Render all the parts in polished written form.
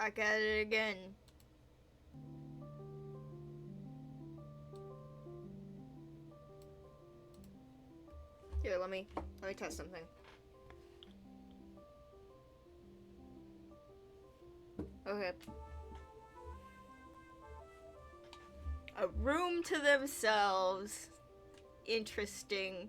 back at it again. Here, let me test something. Okay. A room to themselves. Interesting.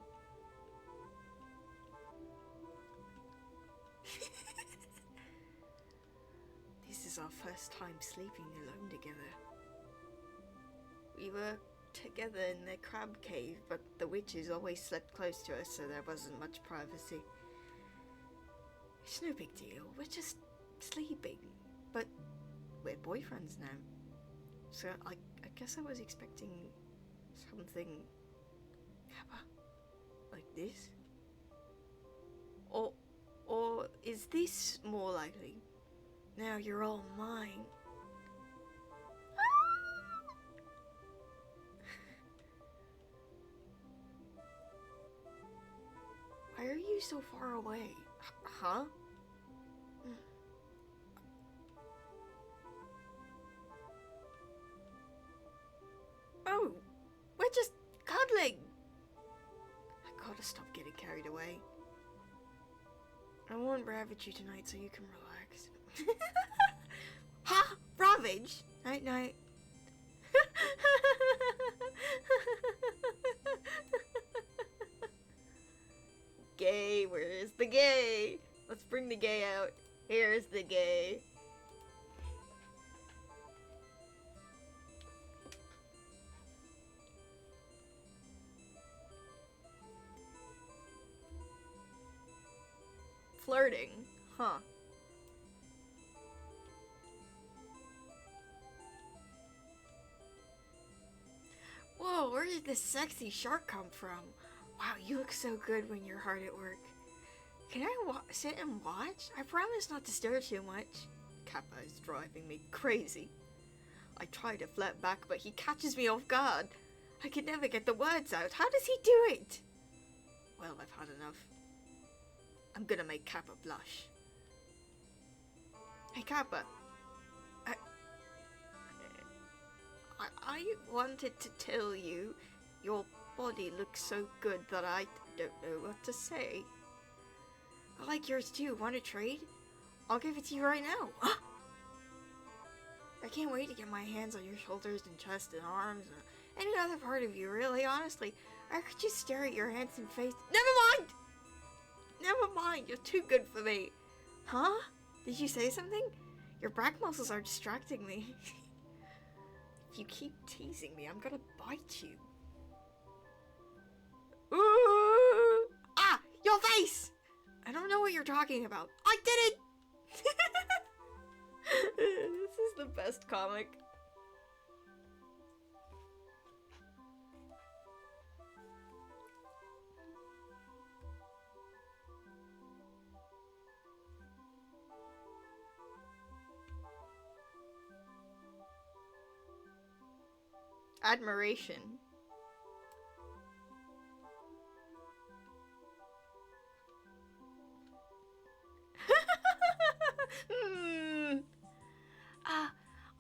This is our first time sleeping alone together. We were together in the crab cave, but the witches always slept close to us, so there wasn't much privacy. It's no big deal, we're just sleeping, but we're boyfriends now. So I guess I was expecting something like this? Or is this more likely? Now you're all mine. Why are you so far away? Huh? Oh, we're just cuddling. I gotta stop getting carried away. I won't ravage you tonight so you can relax. Huh? Ravage? Night night. Gay, where's the gay? Let's bring the gay out. Here's the gay. Flirting, huh? Whoa, where did this sexy shark come from? Wow, you look so good when you're hard at work. Can I sit and watch? I promise not to stir too much. Kappa is driving me crazy. I try to flirt back, but he catches me off guard. I can never get the words out. How does he do it? Well, I've had enough. I'm gonna make Kappa blush. Hey, Kappa. I wanted to tell you your body looks so good that I don't know what to say. I like yours too. Want to trade? I'll give it to you right now. I can't wait to get my hands on your shoulders and chest and arms and any other part of you, really, honestly. I could just stare at your handsome face. Never mind! Never mind, you're too good for me. Huh? Did you say something? Your back muscles are distracting me. If you keep teasing me, I'm gonna bite you. Ooh! Ah! Your face! I don't know what you're talking about. I did it! This is the best comic. Admiration.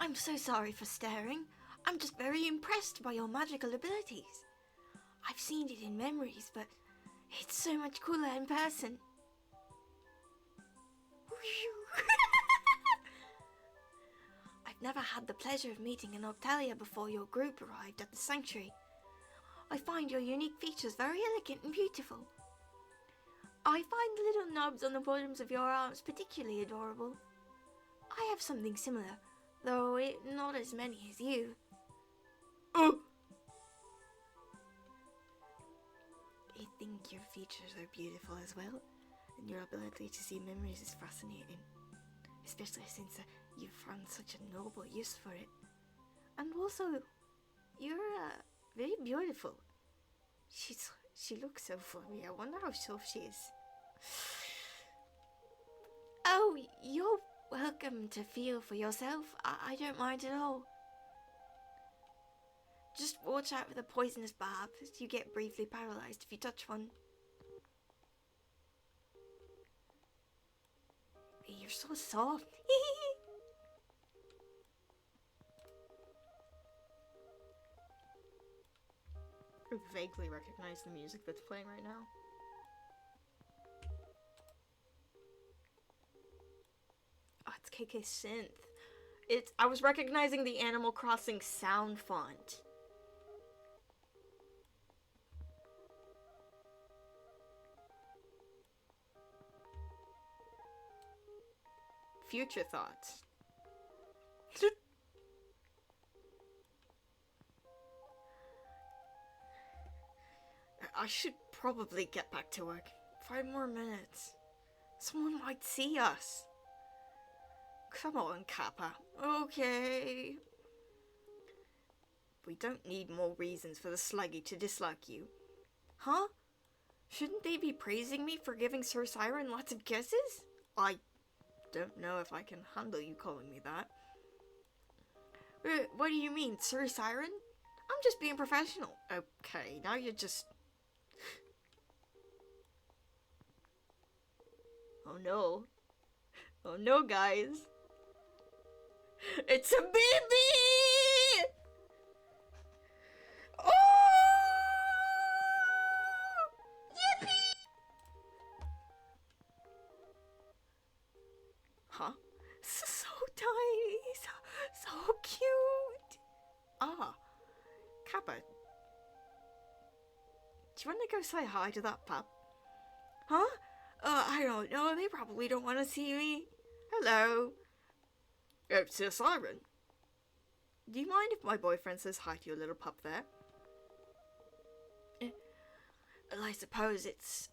I'm so sorry for staring. I'm just very impressed by your magical abilities. I've seen it in memories, but it's so much cooler in person. I've never had the pleasure of meeting an Octalia before your group arrived at the sanctuary. I find your unique features very elegant and beautiful. I find the little knobs on the bottoms of your arms particularly adorable. I have something similar, though not as many as you. Oh! I think your features are beautiful as well, and your ability to see memories is fascinating, especially since you've found such a noble use for it. And also, you're very beautiful. She looks so fluffy. I wonder how soft she is. Oh, you're welcome to feel for yourself. I don't mind at all. Just watch out for the poisonous barbs. You get briefly paralyzed if you touch one. You're so soft. I vaguely recognize the music that's playing right now. Oh, it's KK Synth. I was recognizing the Animal Crossing sound font. Future thoughts. I should probably get back to work. 5 more minutes. Someone might see us. Come on, Kappa. Okay. We don't need more reasons for the Sluggy to dislike you. Huh? Shouldn't they be praising me for giving Sir Siren lots of kisses? I don't know if I can handle you calling me that. What do you mean, Sir Siren? I'm just being professional. Okay, now you're just... Oh no. Oh no, guys. It's a baby! Oh! Yippee! Huh? So tiny, so cute. Ah, Kappa. Do you want to go say hi to that pup? Huh? I don't know. They probably don't want to see me. Hello. It's a Siren. Do you mind if my boyfriend says hi to your little pup there? Well, I suppose if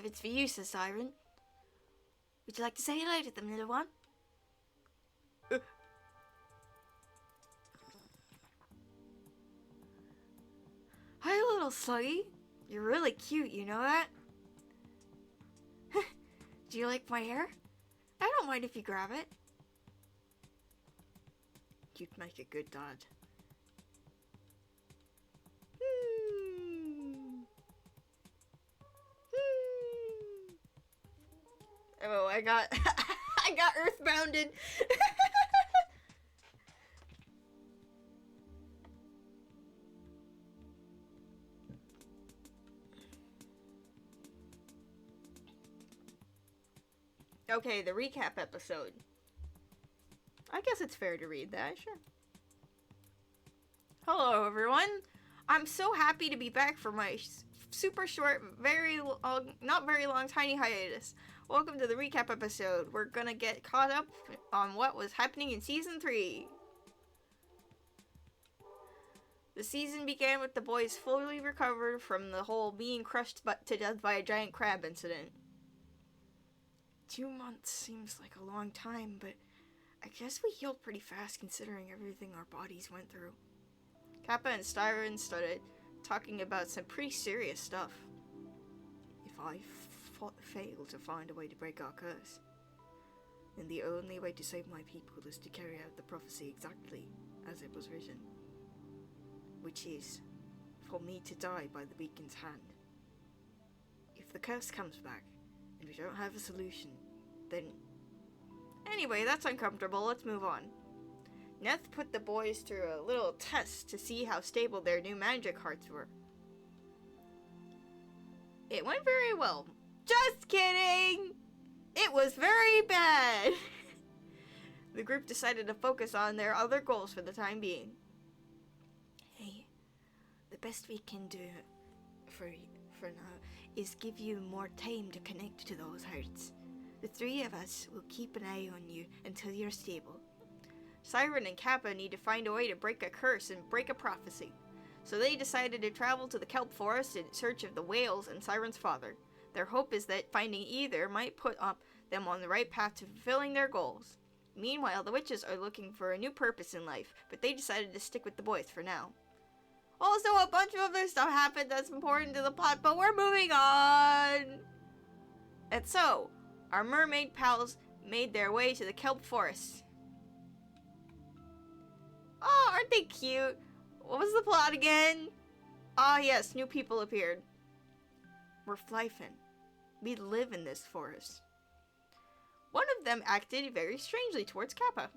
it's for you, Sir Siren. Would you like to say hello to them, little one? Hi, little Sluggy. You're really cute, you know that? Do you like my hair? I don't mind if you grab it. You'd make a good dad. Oh, I got I got earthbounded. Okay, the recap episode. I guess it's fair to read that, sure. Hello, everyone. I'm so happy to be back for my super short, not very long, tiny hiatus. Welcome to the recap episode. We're gonna get caught up on what was happening in Season 3. The season began with the boys fully recovered from the whole being crushed to death by a giant crab incident. 2 months seems like a long time, but I guess we healed pretty fast considering everything our bodies went through. Kappa and Styron started talking about some pretty serious stuff. If I fail to find a way to break our curse, then the only way to save my people is to carry out the prophecy exactly as it was written, which is for me to die by the beacon's hand. If the curse comes back and we don't have a solution, then... Anyway, that's uncomfortable. Let's move on. Neth put the boys through a little test to see how stable their new magic hearts were. It went very well. Just kidding! It was very bad! The group decided to focus on their other goals for the time being. Hey, the best we can do for now is give you more time to connect to those hearts. The 3 of us will keep an eye on you until you're stable. Siren and Kappa need to find a way to break a curse and break a prophecy. So they decided to travel to the kelp forest in search of the whales and Siren's father. Their hope is that finding either might put them on the right path to fulfilling their goals. Meanwhile, the witches are looking for a new purpose in life, but they decided to stick with the boys for now. Also, a bunch of other stuff happened that's important to the plot, but we're moving on! And so, our mermaid pals made their way to the kelp forest. Oh, aren't they cute? What was the plot again? Ah, yes, new people appeared. We're Flyfin. We live in this forest. One of them acted very strangely towards Kappa.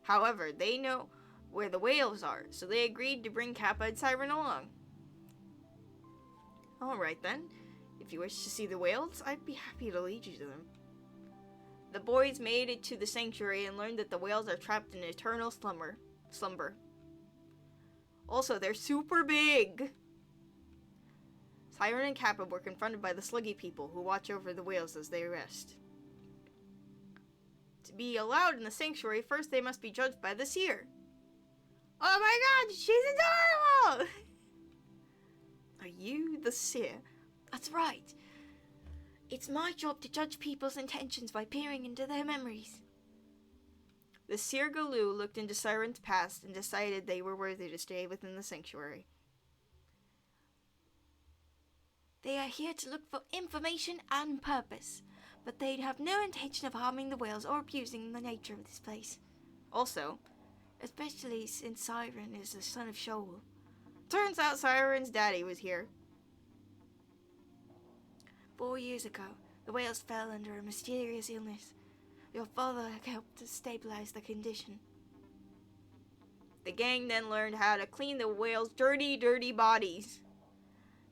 However, they know where the whales are, so they agreed to bring Kappa and Siren along. Alright then. If you wish to see the whales, I'd be happy to lead you to them. The boys made it to the sanctuary and learned that the whales are trapped in eternal slumber. Also, they're super big! Siren and Kappa were confronted by the sluggy people who watch over the whales as they rest. To be allowed in the sanctuary, first they must be judged by the seer. Oh my god, she's adorable! Are you the seer? That's right. It's my job to judge people's intentions by peering into their memories. The seer Galoo looked into Siren's past and decided they were worthy to stay within the sanctuary. They are here to look for information and purpose, but they'd have no intention of harming the whales or abusing the nature of this place. Also, especially since Siren is the son of Shoal. Turns out Siren's daddy was here. 4 years ago, the whales fell under a mysterious illness. Your father helped to stabilize the condition. The gang then learned how to clean the whales' dirty, dirty bodies.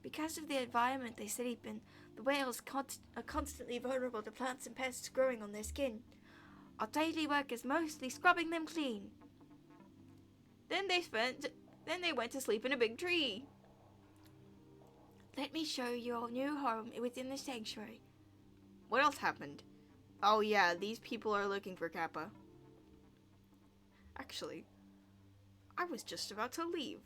Because of the environment they sleep in, the whales are constantly vulnerable to plants and pests growing on their skin. Our daily work is mostly scrubbing them clean. Then they went to sleep in a big tree. Let me show you your new home within the sanctuary. What else happened? Oh yeah, these people are looking for Kappa. Actually, I was just about to leave.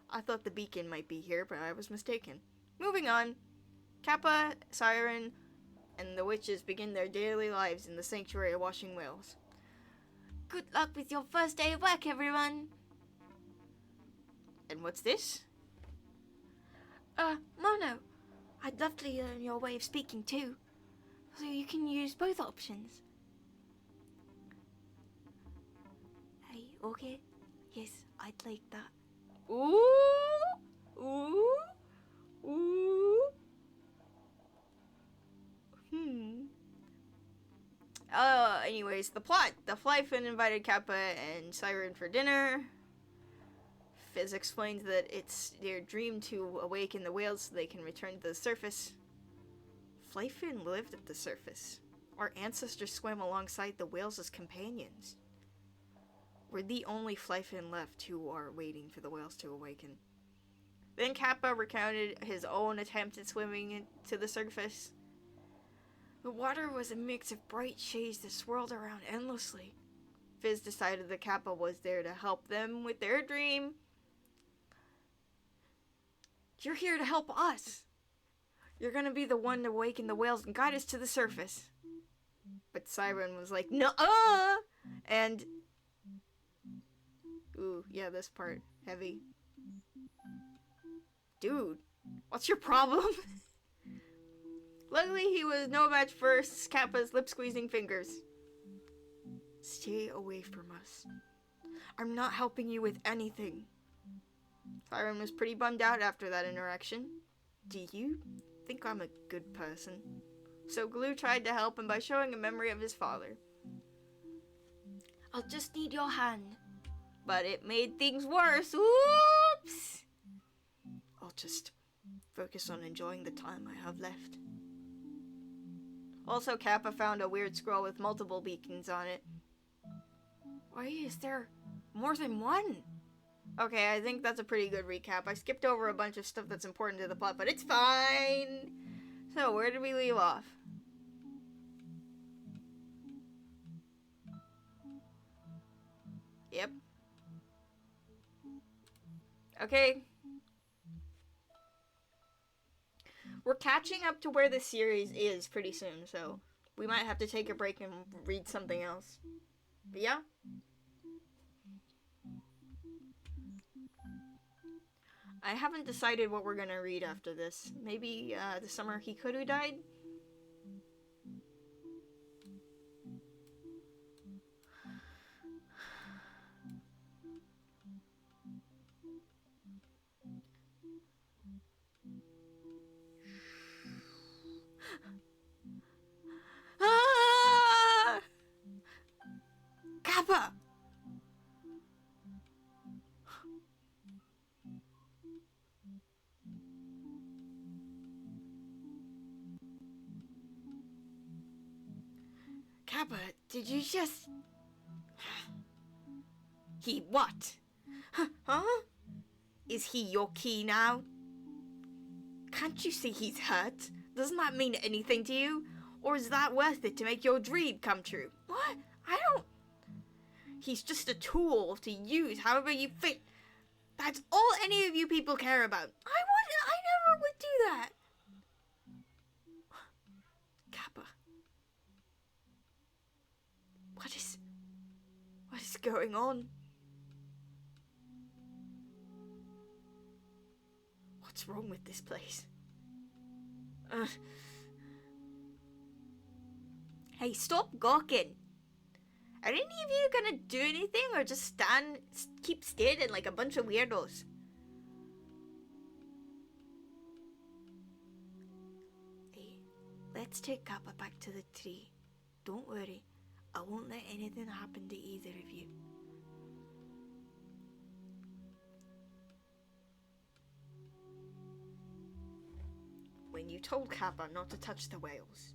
I thought the beacon might be here, but I was mistaken. Moving on. Kappa, Siren, and the witches begin their daily lives in the sanctuary washing whales. Good luck with your first day of work, everyone! And what's this? Mono, I'd love to learn your way of speaking too, so you can use both options. Hey, okay? Yes, I'd like that. Ooh! Ooh! Ooh! Anyways, the plot. The Flyfin invited Kappa and Siren for dinner. Fizz explains that it's their dream to awaken the whales so they can return to the surface. Flyfin lived at the surface. Our ancestors swam alongside the whales as companions. We're the only Flyfin left who are waiting for the whales to awaken. Then Kappa recounted his own attempt at swimming to the surface. The water was a mix of bright shades that swirled around endlessly. Fizz decided that Kappa was there to help them with their dream. You're here to help us. You're gonna be the one to awaken the whales and guide us to the surface. But Siren was like, "Nuh-uh!" And... ooh, yeah, this part. Heavy. Dude, what's your problem? Luckily, he was no match for Kappa's lip-squeezing fingers. Stay away from us. I'm not helping you with anything. Siren was pretty bummed out after that interaction. Do you think I'm a good person? So Glue tried to help him by showing a memory of his father. I'll just need your hand. But it made things worse. Oops! I'll just focus on enjoying the time I have left. Also, Kappa found a weird scroll with multiple beacons on it. Why is there more than one? Okay, I think that's a pretty good recap. I skipped over a bunch of stuff that's important to the plot, but it's fine! So, where did we leave off? Yep. Okay. We're catching up to where the series is pretty soon, so we might have to take a break and read something else. But yeah. I haven't decided what we're gonna read after this. Maybe The Summer Hikaru Died? Ah! Kappa! Kappa, did you just... He what? Huh? Is he your key now? Can't you see he's hurt? Doesn't that mean anything to you? Or is that worth it to make your dream come true? What? I don't... He's just a tool to use however you fit. That's all any of you people care about. I never would do that. Kappa. What is going on? What's wrong with this place? Hey, stop gawking. Are any of you gonna do anything or just keep staring like a bunch of weirdos? Hey, let's take Kappa back to the tree. Don't worry, I won't let anything happen to either of you. When you told Kappa not to touch the whales,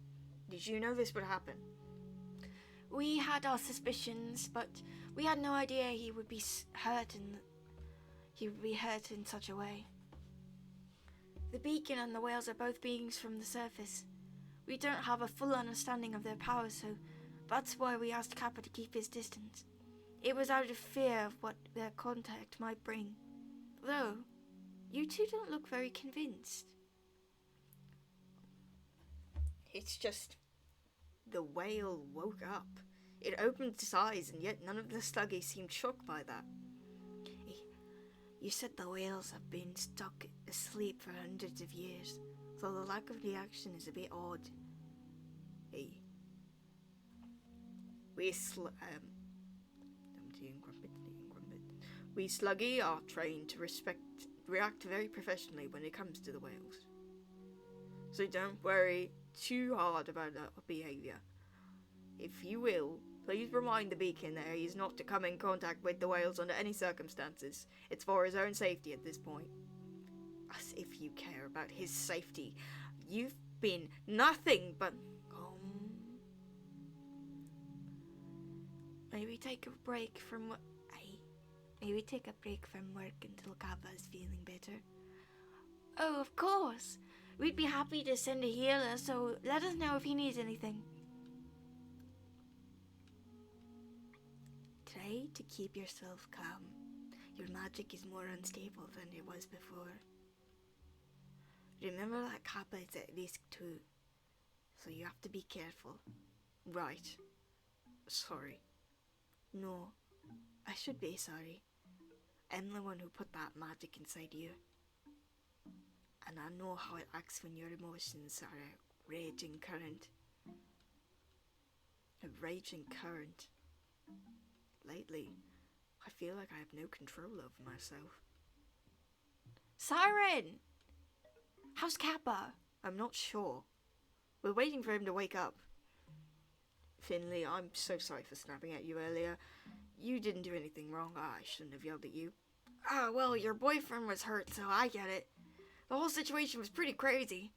did you know this would happen? We had our suspicions, but we had no idea he would be hurt in such a way. The beacon and the whales are both beings from the surface. We don't have a full understanding of their powers, so that's why we asked Kappa to keep his distance. It was out of fear of what their contact might bring. Though, you two don't look very convinced. It's just... The whale woke up. It opened its eyes, and yet none of the sluggies seemed shocked by that. You said the whales have been stuck asleep for hundreds of years, so the lack of reaction is a bit odd. Hey. We sluggy are trained to react very professionally when it comes to the whales. So don't worry too hard about that behaviour. If you will, please remind the beacon that he is not to come in contact with the whales under any circumstances. It's for his own safety at this point. As if you care about his safety. You've been nothing but... Maybe take a break from work until Kappa is feeling better. Oh, of course. We'd be happy to send a healer, so let us know if he needs anything. Try to keep yourself calm. Your magic is more unstable than it was before. Remember that Kappa is at risk too, so you have to be careful. Right. Sorry. No, I should be sorry. I'm the one who put that magic inside you. And I know how it acts when your emotions are a raging current. A raging current. Lately, I feel like I have no control over myself. Siren! How's Kappa? I'm not sure. We're waiting for him to wake up. Finley, I'm so sorry for snapping at you earlier. You didn't do anything wrong. I shouldn't have yelled at you. Ah, well, your boyfriend was hurt, so I get it. The whole situation was pretty crazy.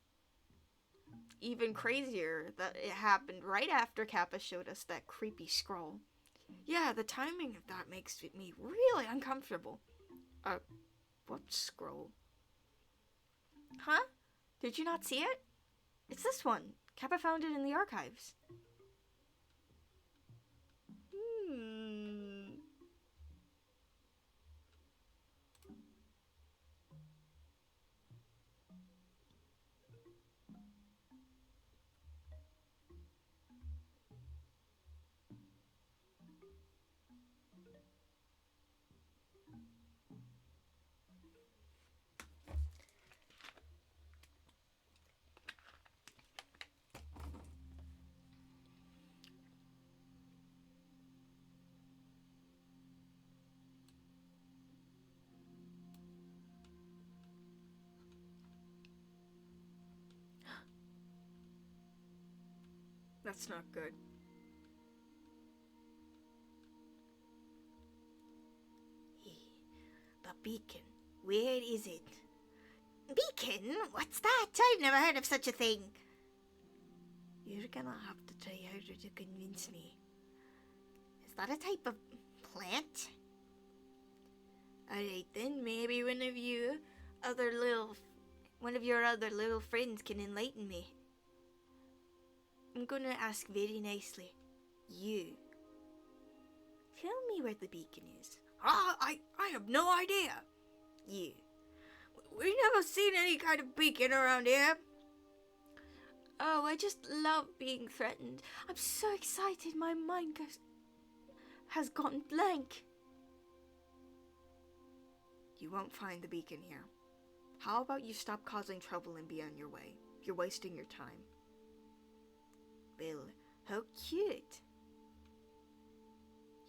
Even crazier that it happened right after Kappa showed us that creepy scroll. Yeah, the timing of that makes me really uncomfortable. What scroll? Huh? Did you not see it? It's this one. Kappa found it in the archives. That's not good. The beacon. Where is it? Beacon? What's that? I've never heard of such a thing. You're gonna have to Try harder to convince me. Is that a type of plant? Alright then, maybe one of your other little friends can enlighten me. I'm gonna ask very nicely. You. Tell me where the beacon is. I have no idea. You. We never seen any kind of beacon around here. Oh, I just love being threatened. I'm so excited my mind has gotten blank. You won't find the beacon here. How about you stop causing trouble and be on your way? You're wasting your time. Bill, how cute.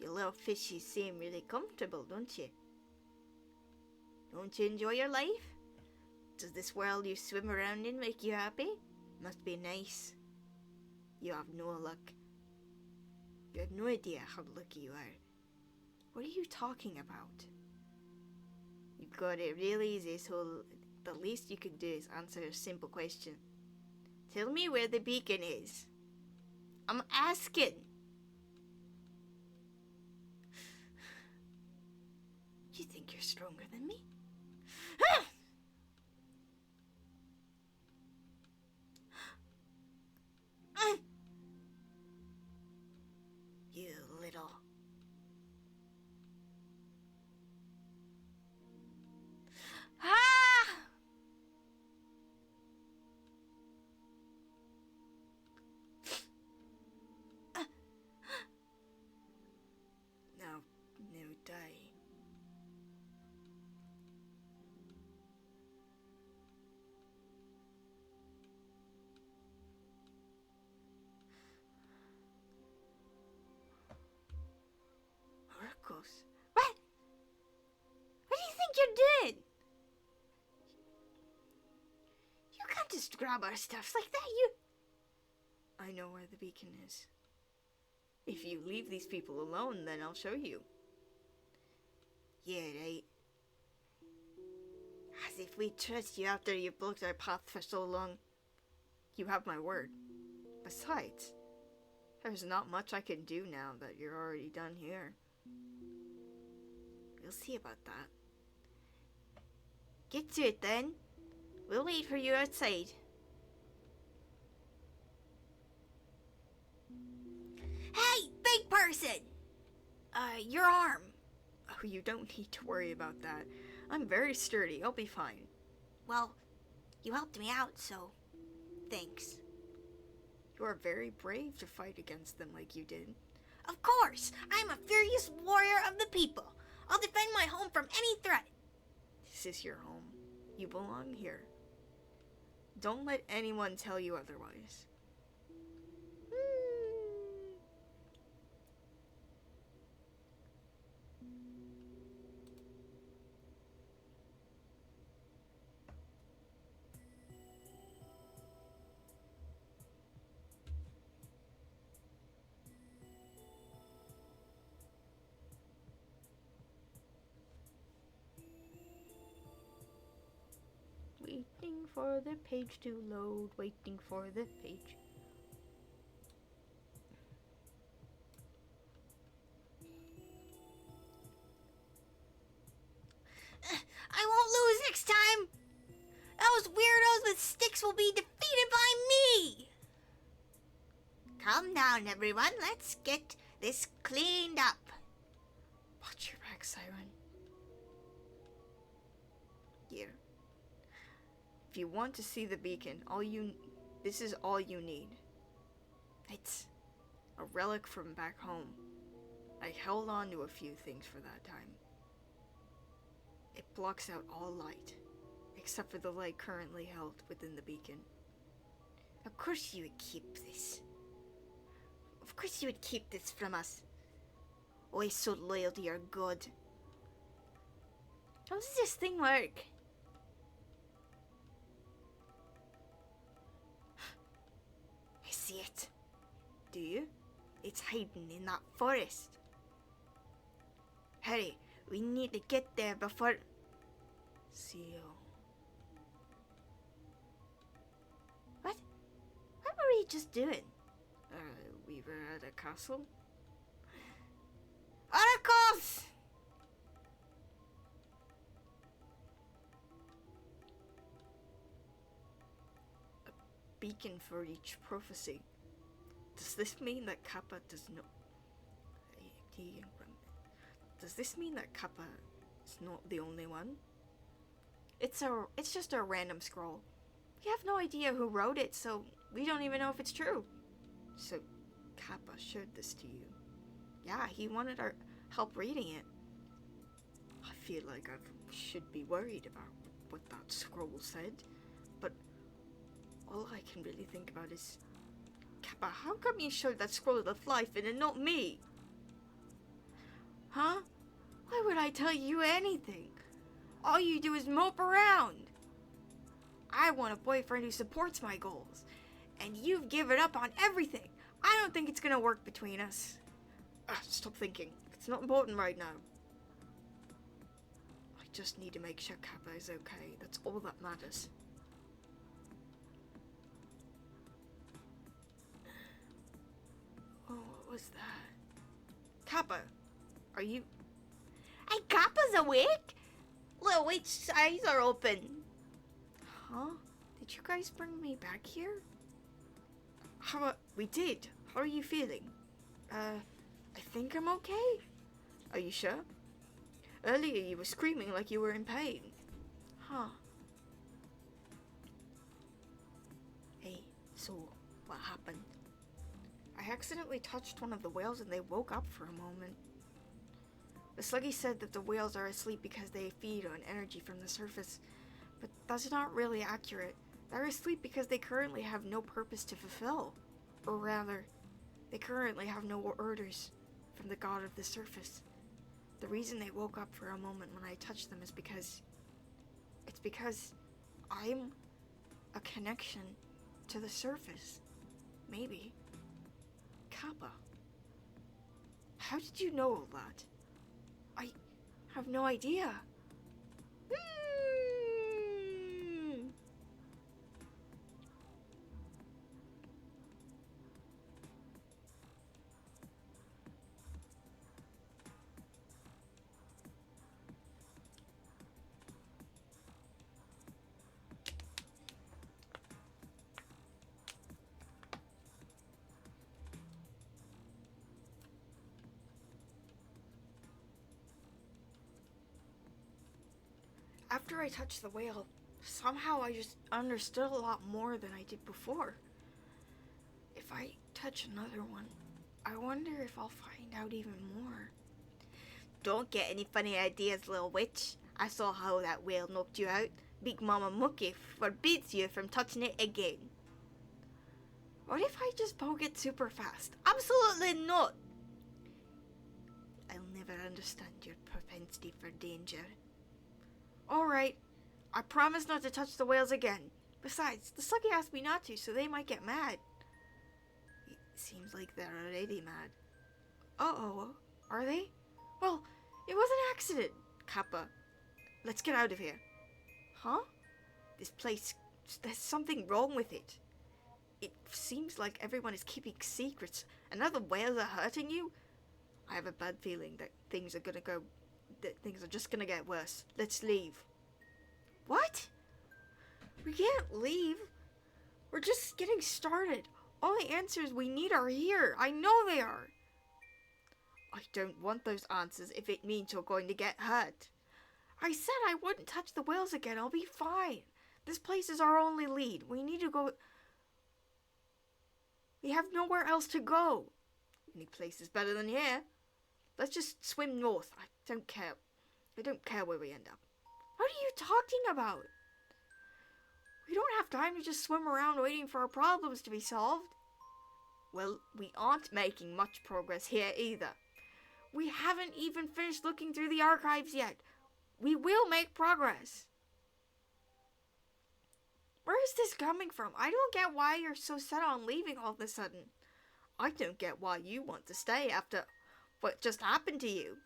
You little fishies seem really comfortable, don't you? Don't you enjoy your life? Does this world you swim around in make you happy? Must be nice. You have no luck. You have no idea how lucky you are. What are you talking about? You've got it real easy, so the least you can do is answer a simple question. Tell me where the beacon is. I'm asking. You think you're stronger than me? You little... Now die. Oracles. What? What do you think you're doing? You can't just grab our stuff like that, you... I know where the beacon is. If you leave these people alone, then I'll show you. Yeah, right. As if we trust you after you blocked our path for so long. You have my word. Besides, there's not much I can do now that you're already done here. We'll see about that. Get to it then. We'll wait for you outside. Hey, big person! Your arm. Oh, you don't need to worry about that. I'm very sturdy. I'll be fine. Well, you helped me out, so thanks. You are very brave to fight against them like you did. Of course! I'm a furious warrior of the people. I'll defend my home from any threat. This is your home. You belong here. Don't let anyone tell you otherwise. Waiting for the page to load, waiting for the page. I won't lose next time! Those weirdos with sticks will be defeated by me! Calm down, everyone. Let's get this cleaned up. Watch your back, Siren. Here. If you want to see the beacon, this is all you need. It's a relic from back home. I held on to a few things for that time. It blocks out all light, except for the light currently held within the beacon. Of course you would keep this. Of course you would keep this from us. Always so loyal to your god. How does this thing work? I see it. Do you? It's hiding in that forest. Hurry, we need to get there before... Seal. What? What were we just doing? we were at a castle. Oracles! A beacon for each prophecy. Does this mean that Kappa does not... Does this mean that Kappa is not the only one? It's just a random scroll. We have no idea who wrote it, so we don't even know if it's true. So, Kappa showed this to you. Yeah, he wanted our help reading it. I feel like I should be worried about what that scroll said, but all I can really think about is, Kappa, how come you showed that scroll of life and not me? Huh? Why would I tell you anything? All you do is mope around. I want a boyfriend who supports my goals, and you've given up on everything. I don't think it's gonna work between us. Stop thinking. It's not important right now. I just need to make sure Kappa is okay. That's all that matters. Oh, what was that? Kappa, are you... Hey, Kappa's awake? Little witch's eyes are open. Huh? Did you guys bring me back here? We did. How are you feeling? I think I'm okay. Are you sure? Earlier you were screaming like you were in pain. Huh. Hey, so what happened? I accidentally touched one of the whales and they woke up for a moment. The Sluggy said that the whales are asleep because they feed on energy from the surface, but that's not really accurate. They're asleep because they currently have no purpose to fulfill. Or rather, they currently have no orders from the god of the surface. The reason they woke up for a moment when I touched them is because I'm a connection to the surface. Maybe. Kappa. How did you know all that? I have no idea. After I touched the whale, somehow I just understood a lot more than I did before. If I touch another one, I wonder if I'll find out even more. Don't get any funny ideas, little witch. I saw how that whale knocked you out. Big Mama Mookie forbids you from touching it again. What if I just poke it super fast? Absolutely not! I'll never understand your propensity for danger. Alright, I promise not to touch the whales again. Besides, the Sluggy asked me not to, so they might get mad. It seems like they're already mad. Uh-oh, are they? Well, it was an accident. Kappa, let's get out of here. Huh? This place, there's something wrong with it. It seems like everyone is keeping secrets, and now the whales are hurting you. I have a bad feeling that things are just gonna get worse. Let's leave. What? We can't leave. We're just getting started. All the answers we need are here. I know they are. I don't want those answers if it means you're going to get hurt. I said I wouldn't touch the whales again. I'll be fine. This place is our only lead. We need to go. We have nowhere else to go. Any place is better than here. Let's just swim north. I don't care. I don't care where we end up. What are you talking about? We don't have time to just swim around waiting for our problems to be solved. Well, we aren't making much progress here either. We haven't even finished looking through the archives yet. We will make progress. Where is this coming from? I don't get why you're so set on leaving all of a sudden. I don't get why you want to stay after what just happened to you.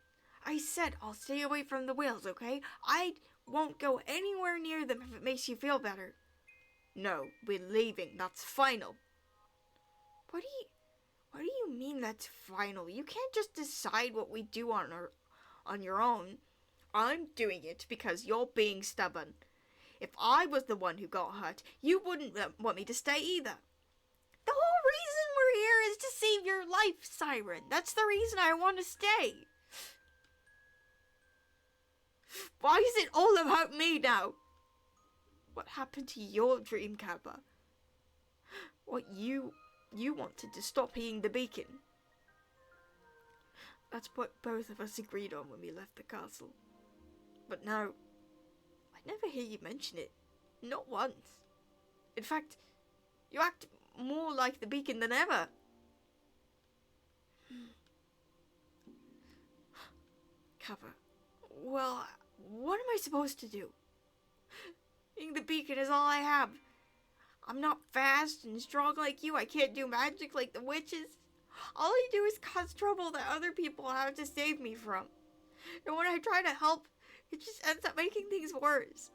I said I'll stay away from the whales, okay? I won't go anywhere near them if it makes you feel better. No, we're leaving. That's final. What What do you mean that's final? You can't just decide what we do on your own. I'm doing it because you're being stubborn. If I was the one who got hurt, you wouldn't want me to stay either. The whole reason we're here is to save your life, Siren. That's the reason I want to stay. Why is it all about me now? What happened to your dream, Kappa? What you wanted to stop being the beacon. That's what both of us agreed on when we left the castle. But now, I never hear you mention it. Not once. In fact, you act more like the beacon than ever. Kappa, well, what am I supposed to do? Being the beacon is all I have. I'm not fast and strong like you. I can't do magic like the witches. All I do is cause trouble that other people have to save me from. And when I try to help, it just ends up making things worse.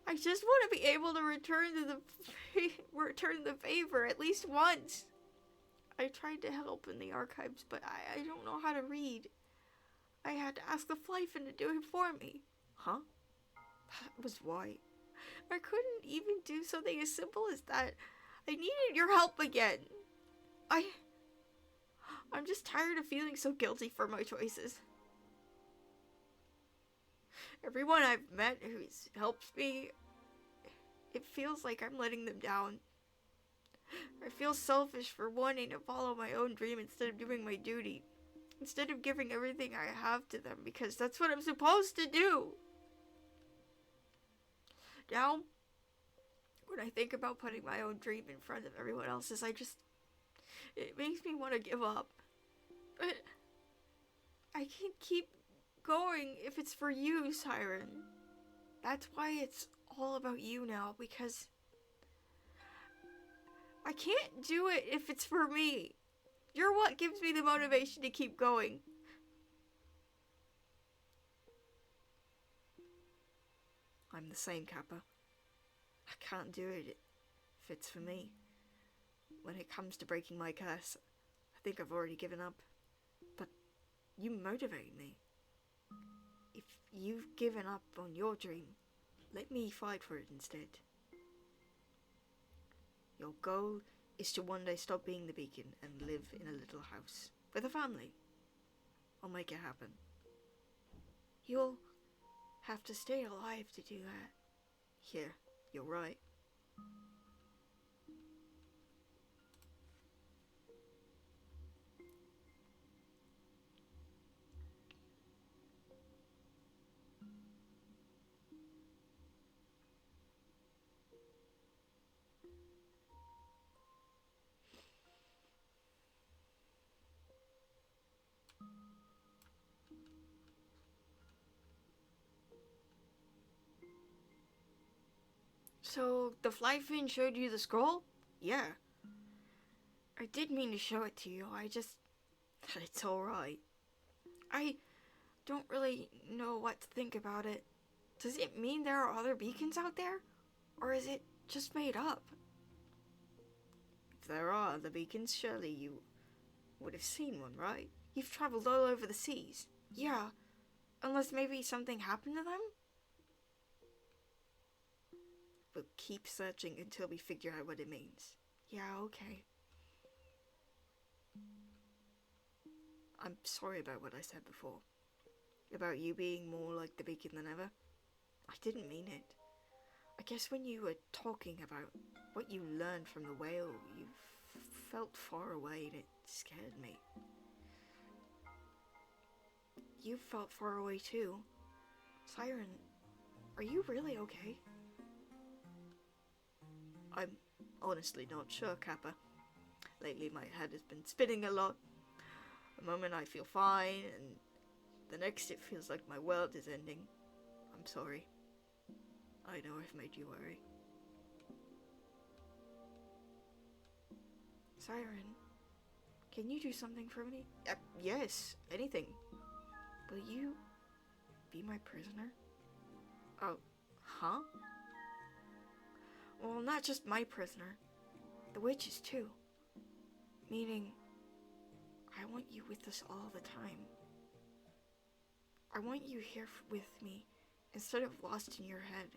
I just want to be able to return the favor at least once. I tried to help in the archives, but I don't know how to read. I had to ask the Flyfin to do it for me. Huh? That was why. I couldn't even do something as simple as that. I needed your help again. I'm just tired of feeling so guilty for my choices. Everyone I've met who's helped me, it feels like I'm letting them down. I feel selfish for wanting to follow my own dream instead of doing my duty. Instead of giving everything I have to them because that's what I'm supposed to do. Now, when I think about putting my own dream in front of everyone else's, it makes me want to give up. But I can't keep going if it's for you, Siren. That's why it's all about you now, because I can't do it if it's for me. You're what gives me the motivation to keep going. I'm the same, Kappa. I can't do it if it's for me. When it comes to breaking my curse, I think I've already given up. But you motivate me. If you've given up on your dream, let me fight for it instead. Your goal is to one day stop being the beacon and live in a little house with a family. I'll make it happen. You'll have to stay alive to do that. Yeah, you're right. So, the Flyfin showed you the scroll? Yeah. I did mean to show it to you, it's alright. I don't really know what to think about it. Does it mean there are other beacons out there? Or is it just made up? If there are other beacons, surely you would have seen one, right? You've traveled all over the seas. Yeah, unless maybe something happened to them? We'll keep searching until we figure out what it means. Yeah, okay. I'm sorry about what I said before. About you being more like the beacon than ever. I didn't mean it. I guess when you were talking about what you learned from the whale, you felt far away and it scared me. You felt far away too. Siren, are you really okay? I'm honestly not sure, Kappa. Lately my head has been spinning a lot. A moment I feel fine, and the next it feels like my world is ending. I'm sorry. I know I've made you worry. Siren, can you do something for me? Yes, anything. Will you be my prisoner? Oh, huh? Well, not just my prisoner. The witches, too. Meaning, I want you with us all the time. I want you here with me instead of lost in your head.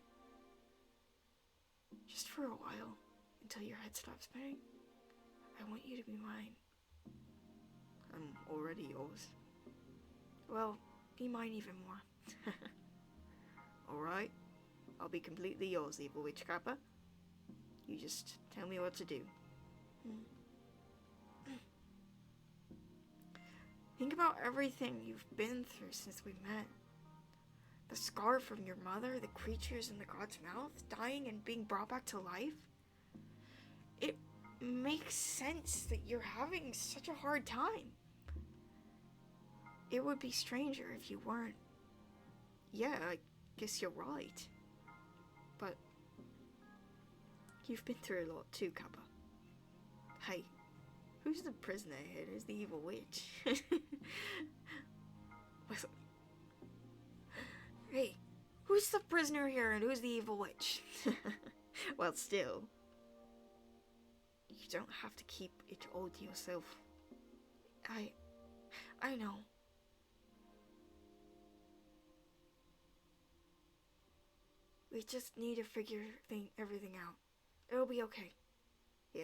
Just for a while, until your head stops spinning. I want you to be mine. I'm already yours. Well, be mine even more. Alright, I'll be completely yours, Evil Witch Kappa. You just tell me what to do. Think about everything you've been through since we met. The scar from your mother, the creatures in the god's mouth, dying and being brought back to life. It makes sense that you're having such a hard time. It would be stranger if you weren't. Yeah, I guess you're right. But you've been through a lot too, Kappa. Hey, who's the prisoner here? Who's the evil witch? Hey, who's the prisoner here and who's the evil witch? Well, still, you don't have to keep it all to yourself. I know. We just need to figure everything out. It'll be okay. Yeah.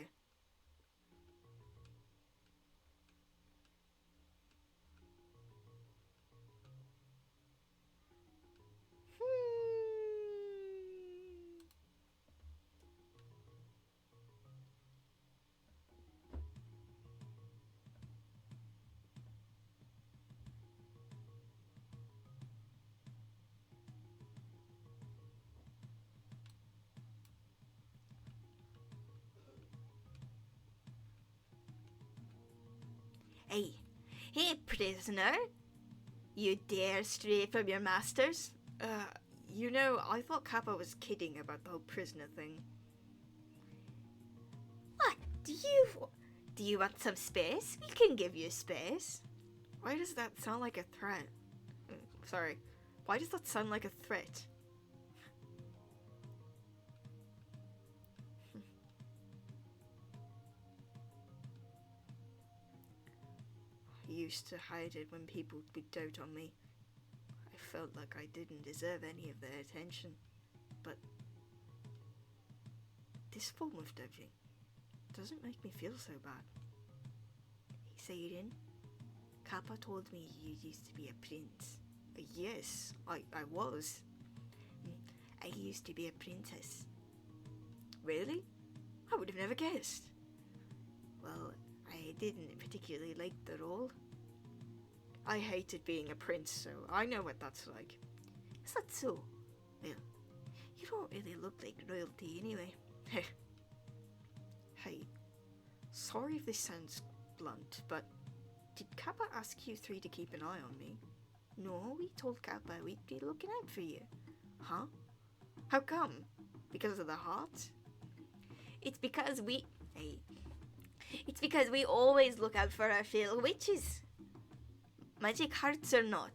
Hey, prisoner. You dare stray from your masters? I thought Kappa was kidding about the whole prisoner thing. What? Do you want some space? We can give you space. Why does that sound like a threat? Sorry. Why does that sound like a threat? I used to hide it when people would dote on me. I felt like I didn't deserve any of their attention. But this form of doting doesn't make me feel so bad. Hey, Seirin, Kappa told me you used to be a prince. Yes, I was. I used to be a princess. Really? I would have never guessed. Well, I didn't particularly like the role. I hated being a prince, so I know what that's like. Is that so? Well, you don't really look like royalty anyway. Hey, sorry if this sounds blunt, but did Kappa ask you three to keep an eye on me? No, we told Kappa we'd be looking out for you. Huh? How come? Because of the heart? It's because we always look out for our fellow witches. Magic hearts or not.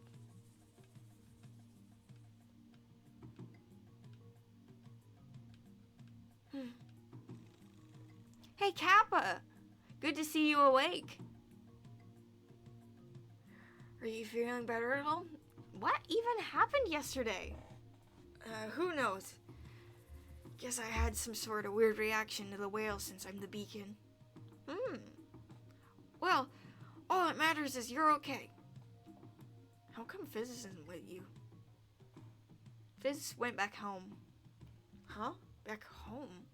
Hey, Kappa! Good to see you awake. Are you feeling better at all? What even happened yesterday? Who knows? Guess I had some sort of weird reaction to the whale since I'm the beacon. Well, all that matters is you're okay. How come Fizz isn't with you? Fizz went back home. Huh? Back home?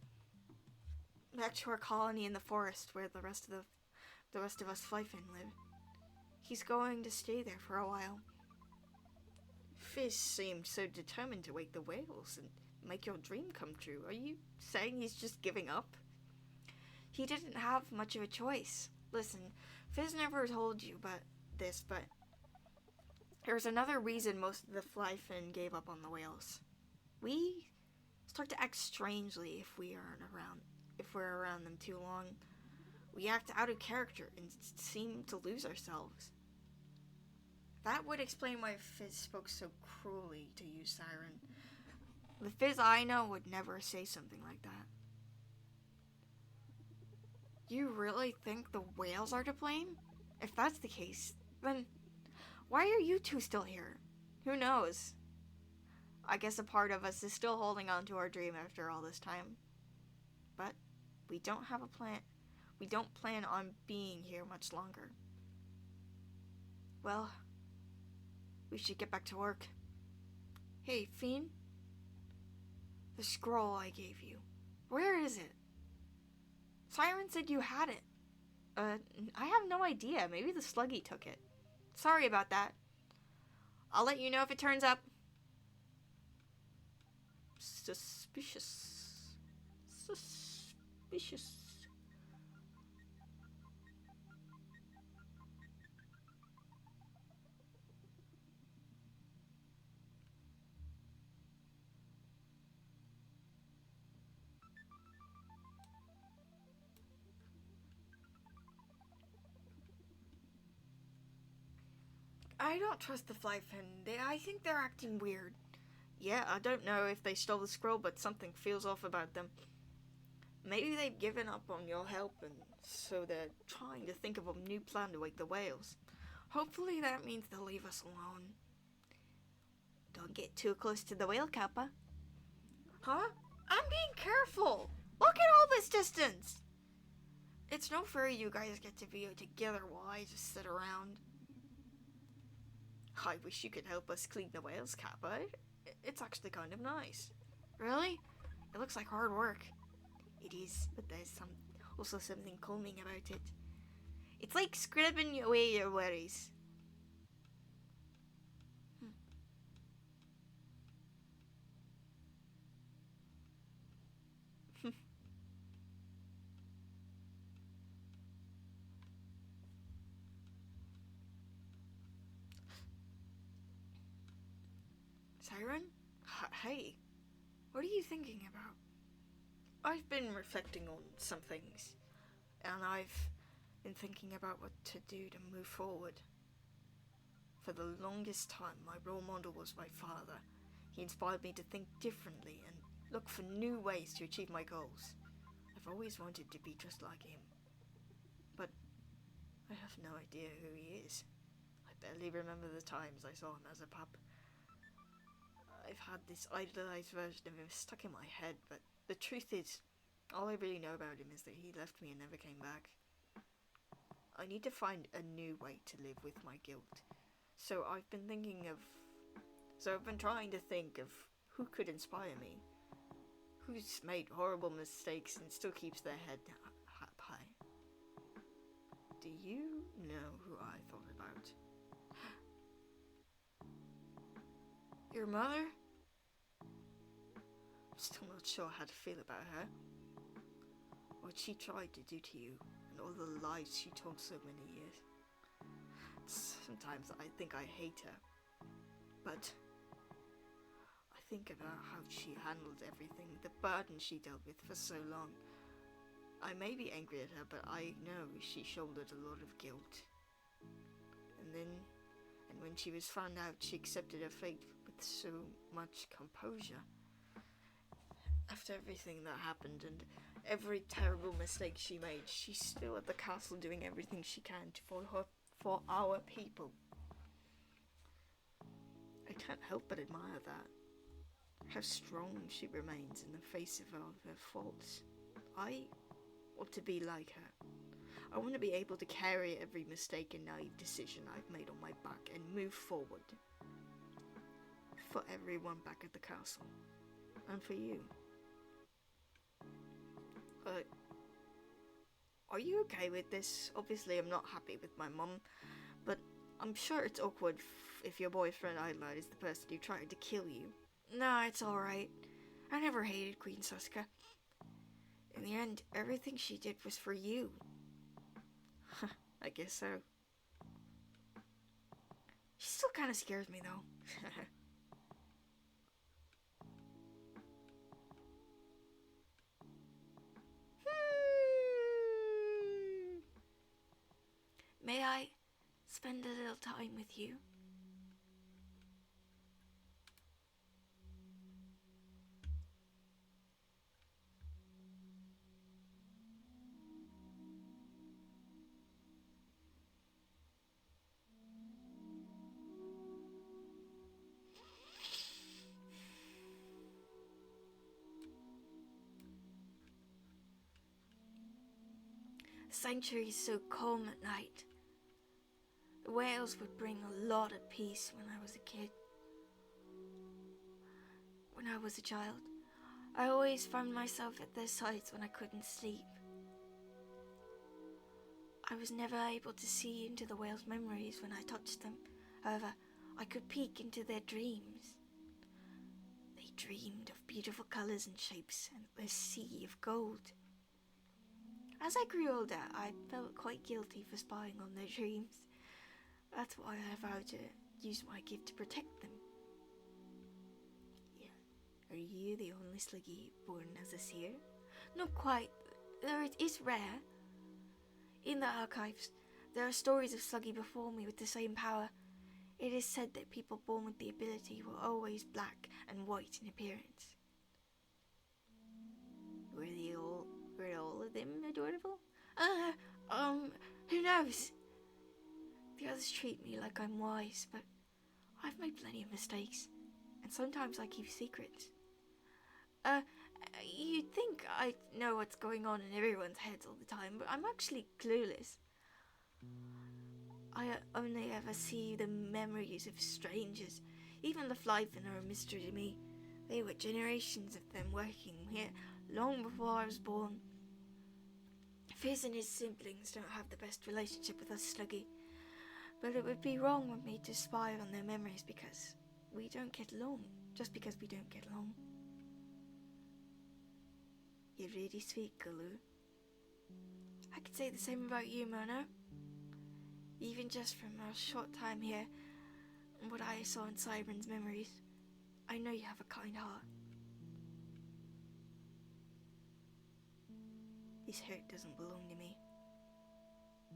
Back to our colony in the forest where the rest of us Flyfin live. He's going to stay there for a while. Fizz seemed so determined to wake the whales and make your dream come true. Are you saying he's just giving up? He didn't have much of a choice. Listen, Fizz never told you but there's another reason most of the Flyfin gave up on the whales. We start to act strangely if we're around them too long. We act out of character and seem to lose ourselves. That would explain why Fizz spoke so cruelly to you, Siren. The Fizz I know would never say something like that. You really think the whales are to blame? If that's the case, then why are you two still here? Who knows? I guess a part of us is still holding on to our dream after all this time. But we don't have a plan. We don't plan on being here much longer. Well, we should get back to work. Hey, Fiend. The scroll I gave you. Where is it? Siren said you had it. I have no idea. Maybe the Sluggy took it. Sorry about that. I'll let you know if it turns up. Suspicious. Suspicious. I don't trust the Flyfin. I think they're acting weird. Yeah, I don't know if they stole the scroll, but something feels off about them. Maybe they've given up on your help, and so they're trying to think of a new plan to wake the whales. Hopefully that means they'll leave us alone. Don't get too close to the whale, Kappa. Huh? I'm being careful. Look at all this distance. It's no fair you guys get to be together while I just sit around. I wish you could help us clean the whales, Kappa. It's actually kind of nice. Really? It looks like hard work. It is, but there's also something calming about it. It's like scrubbing away your worries. Siren? Hey, what are you thinking about? I've been reflecting on some things, and I've been thinking about what to do to move forward. For the longest time, my role model was my father. He inspired me to think differently and look for new ways to achieve my goals. I've always wanted to be just like him, but I have no idea who he is. I barely remember the times I saw him as a pup. I've had this idolized version of him stuck in my head, but the truth is, all I really know about him is that he left me and never came back. I need to find a new way to live with my guilt. So I've been trying to think of who could inspire me. Who's made horrible mistakes and still keeps their head high. Do you know who I thought about? Your mother? I'm still not sure how to feel about her. What she tried to do to you, and all the lies she told so many years. Sometimes I think I hate her, but I think about how she handled everything, the burden she dealt with for so long. I may be angry at her, but I know she shouldered a lot of guilt. And when she was found out, she accepted her fate with so much composure. After everything that happened and every terrible mistake she made, she's still at the castle doing everything she can for our people. I can't help but admire that. How strong she remains in the face of all her faults. I want to be like her. I want to be able to carry every mistake and naive decision I've made on my back and move forward. For everyone back at the castle. And for you. Are you okay with this? Obviously I'm not happy with my mum, but I'm sure it's awkward if your boyfriend Idler is the person who tried to kill you. Nah, it's alright. I never hated Queen Suska. In the end, everything she did was for you. I guess so. She still kind of scares me, though. May I spend a little time with you? The sanctuary is so calm at night. The whales would bring a lot of peace when I was a kid. When I was a child, I always found myself at their sides when I couldn't sleep. I was never able to see into the whales' memories when I touched them. However, I could peek into their dreams. They dreamed of beautiful colours and shapes and a sea of gold. As I grew older, I felt quite guilty for spying on their dreams. That's why I vowed to use my gift to protect them. Yeah. Are you the only sluggy born as a seer? Not quite, though it is rare. In the archives, there are stories of sluggy before me with the same power. It is said that people born with the ability were always black and white in appearance. Were all of them adorable? Who knows? The others treat me like I'm wise, but I've made plenty of mistakes, and sometimes I keep secrets. You'd think I know what's going on in everyone's heads all the time, but I'm actually clueless. I only ever see the memories of strangers. Even the Flyfen are a mystery to me. They were generations of them working here long before I was born. Fizz and his siblings don't have the best relationship with us Sluggy, but it would be wrong of me to spy on their memories because we don't get along, just because we don't get along. You're really sweet, Gulu. I could say the same about you, Mona. Even just from our short time here and what I saw in Cybern's memories, I know you have a kind heart. This hurt doesn't belong to me.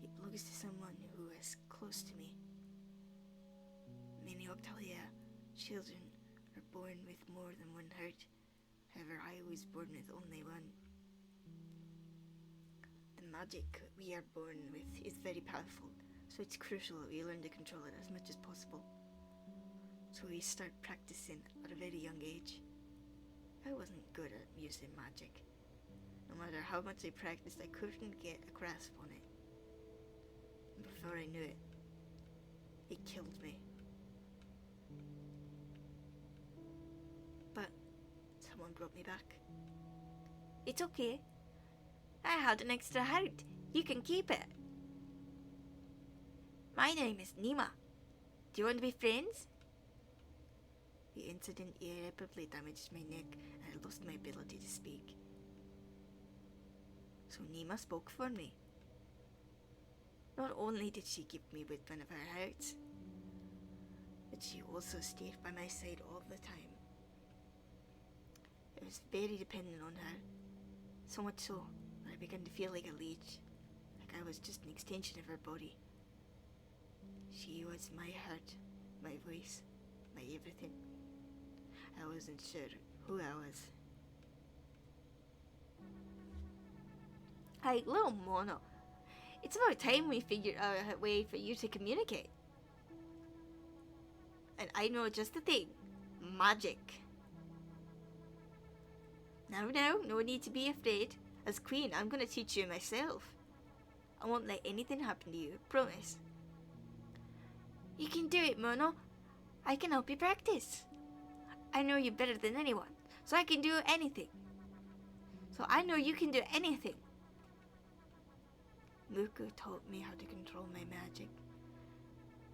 It belongs to someone who is close to me. Many Octalia children are born with more than one hurt. However, I was born with only one. The magic we are born with is very powerful, so it's crucial that we learn to control it as much as possible. So we start practicing at a very young age. I wasn't good at using magic. No matter how much I practiced, I couldn't get a grasp on it. And before I knew it, it killed me. But someone brought me back. It's okay. I had an extra heart. You can keep it. My name is Nima. Do you want to be friends? The incident irreparably damaged my neck and I lost my ability to speak. So Nima spoke for me. Not only did she give me with one of her hearts, but she also stayed by my side all the time. I was very dependent on her, so much so that I began to feel like a leech, like I was just an extension of her body. She was my heart, my voice, my everything. I wasn't sure who I was. Hey, little Mono, it's about time we figured out a way for you to communicate. And I know just the thing, magic. Now, no need to be afraid. As queen, I'm gonna teach you myself. I won't let anything happen to you, promise. You can do it, Mono. I can help you practice. I know you better than anyone, so I can do anything. So I know you can do anything. Muku taught me how to control my magic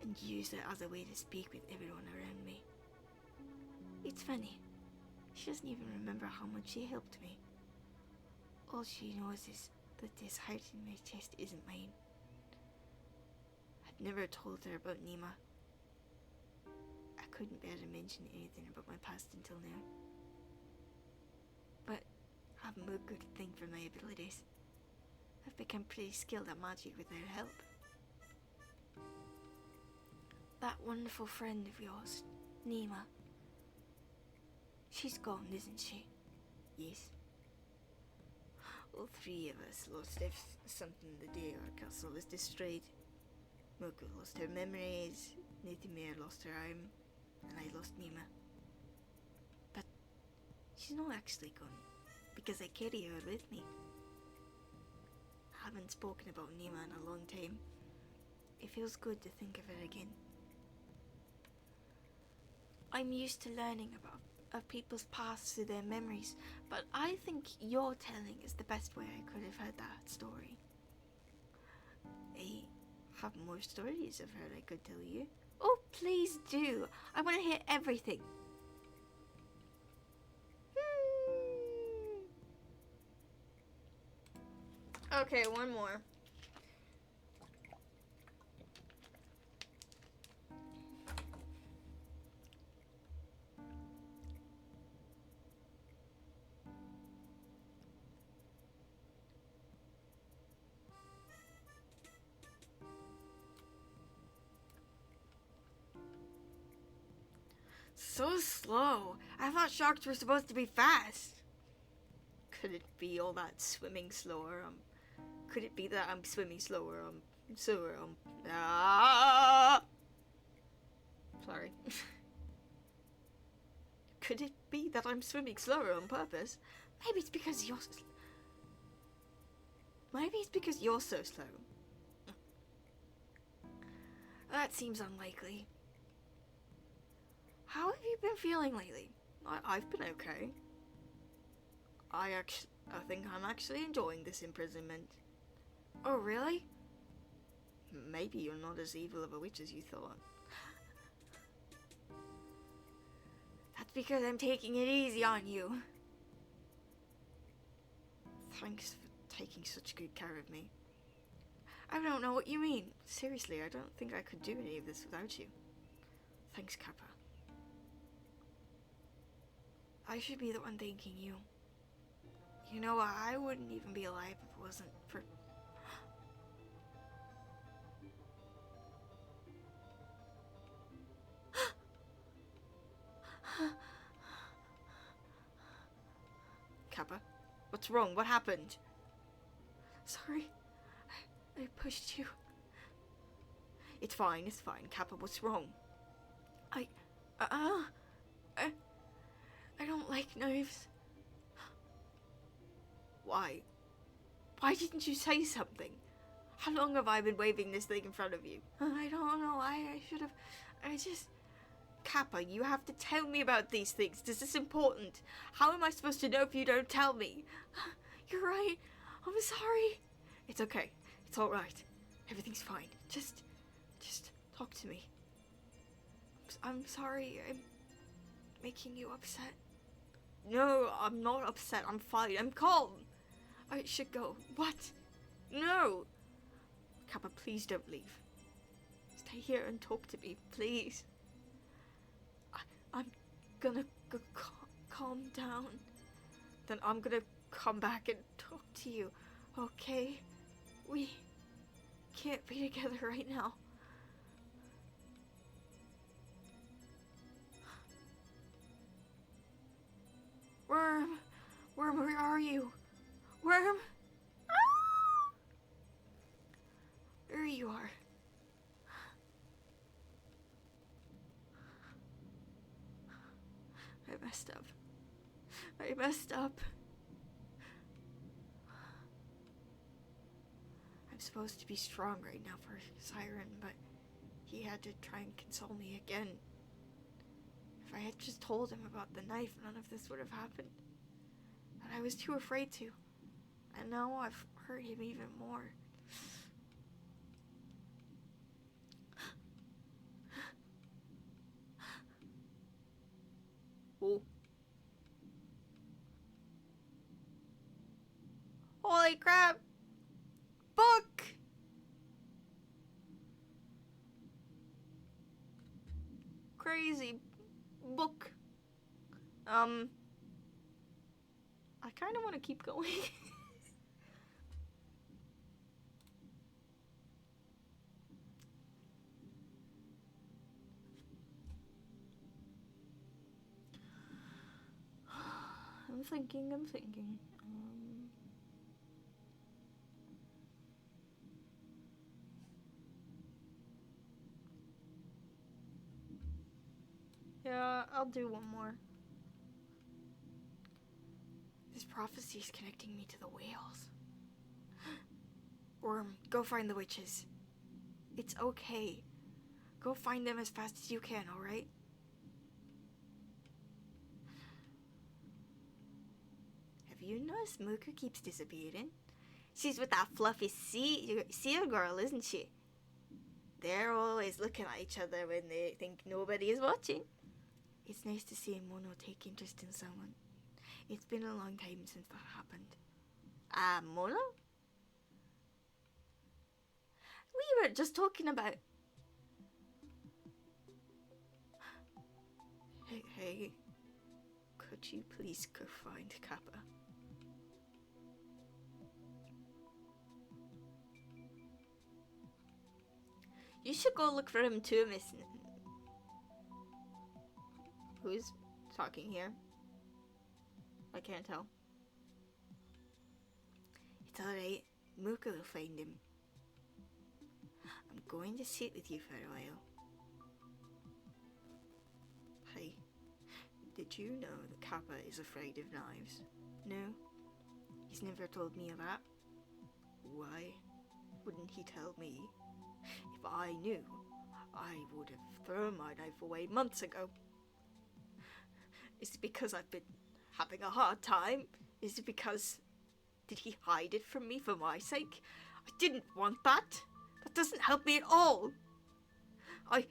and use it as a way to speak with everyone around me. It's funny. She doesn't even remember how much she helped me. All she knows is that this heart in my chest isn't mine. I've never told her about Nima. I couldn't bear to mention anything about my past until now. But I've Muku to thank for my abilities. I've become pretty skilled at magic with her help. That wonderful friend of yours, Nima. She's gone, isn't she? Yes. All three of us lost something the day our castle was destroyed. Muku lost her memories, Nithimir lost her arm, and I lost Nima. But she's not actually gone, because I carry her with me. I haven't spoken about Nima in a long time. It feels good to think of it again. I'm used to learning of people's pasts through their memories, but I think your telling is the best way I could have heard that story. I have more stories of her I could tell you. Oh, please do. I want to hear everything. Okay, one more. So slow. I thought sharks were supposed to be fast. Could it be all that swimming slower? Could it be that I'm swimming slower? Sorry. Could it be that I'm swimming slower on purpose? Maybe it's because you're so slow. That seems unlikely. How have you been feeling lately? I've been okay. I think I'm actually enjoying this imprisonment. Oh, really? Maybe you're not as evil of a witch as you thought. That's because I'm taking it easy on you. Thanks for taking such good care of me. I don't know what you mean. Seriously, I don't think I could do any of this without you. Thanks, Kappa. I should be the one thanking you. You know, I wouldn't even be alive if it wasn't for... Kappa, what's wrong? What happened? Sorry, I pushed you. It's fine, Kappa, what's wrong? I don't like knives. Why? Why didn't you say something? How long have I been waving this thing in front of you? I don't know, I should have... Kappa, you have to tell me about these things. This is important. How am I supposed to know if you don't tell me? You're right. I'm sorry. It's okay. It's alright. Everything's fine. Just talk to me. I'm sorry. I'm making you upset. No, I'm not upset. I'm fine. I'm calm. I should go. What? No. Kappa, please don't leave. Stay here and talk to me, please. I'm gonna go calm down. Then I'm gonna come back and talk to you, okay? We can't be together right now. Worm, where are you? Worm? There you are. I messed up. I'm supposed to be strong right now for Siren, but he had to try and console me again. If I had just told him about the knife, none of this would have happened. But I was too afraid to. And now I've hurt him even more. Oh. Holy crap! Book! Crazy book. I kind of want to keep going. I'm thinking. Yeah, I'll do one more. This prophecy is connecting me to the whales. Or go find the witches. It's okay. Go find them as fast as you can, alright? Have you noticed Mooka keeps disappearing? She's with that fluffy seal girl, isn't she? They're always looking at each other when they think nobody is watching. It's nice to see Mono take interest in someone. It's been a long time since that happened. Mono? We were just talking about... Hey, could you please go find Kappa? You should go look for him too, Miss... Who's talking here? I can't tell. It's alright. Mooka will find him. I'm going to sit with you for a while. Hey, did you know that Kappa is afraid of knives? No? He's never told me that. Why wouldn't he tell me? If I knew, I would have thrown my knife away months ago. Is it because I've been having a hard time? Is it because... Did he hide it from me for my sake? I didn't want that. That doesn't help me at all. I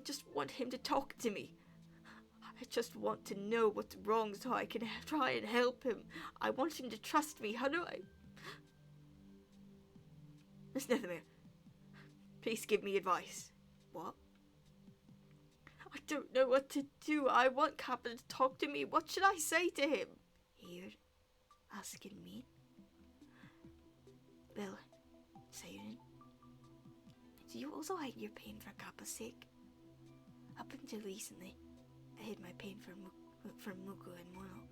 just want him to talk to me. I just want to know what's wrong so I can try and help him. I want him to trust me. How do I... Miss Nethermere, please give me advice. What? I don't know what to do. I want Kappa to talk to me. What should I say to him? You're asking me? Well, Siren, do you also hide your pain for Kappa's sake? Up until recently, I hid my pain for Muku and Mono.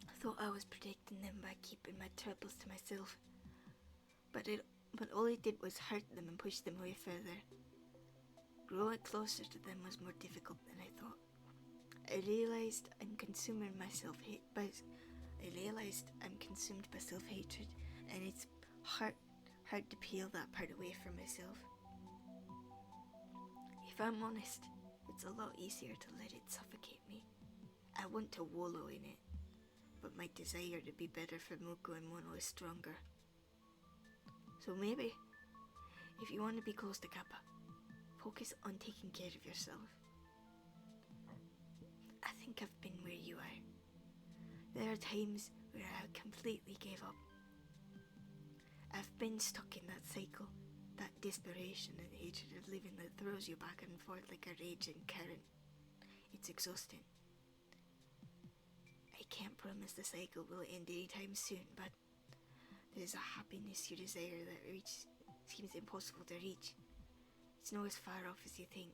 I thought I was protecting them by keeping my troubles to myself, but all it did was hurt them and push them away further. Growing closer to them was more difficult than I thought. I realized I'm consumed by self-hatred, and it's hard to peel that part away from myself. If I'm honest, it's a lot easier to let it suffocate me. I want to wallow in it, but my desire to be better for Muko and Mono is stronger. So maybe, if you want to be close to Kappa, focus on taking care of yourself. I think I've been where you are. There are times where I completely gave up. I've been stuck in that cycle, that desperation and hatred of living that throws you back and forth like a raging current. It's exhausting. I can't promise the cycle will end anytime soon, but there's a happiness you desire that seems impossible to reach. It's not as far off as you think.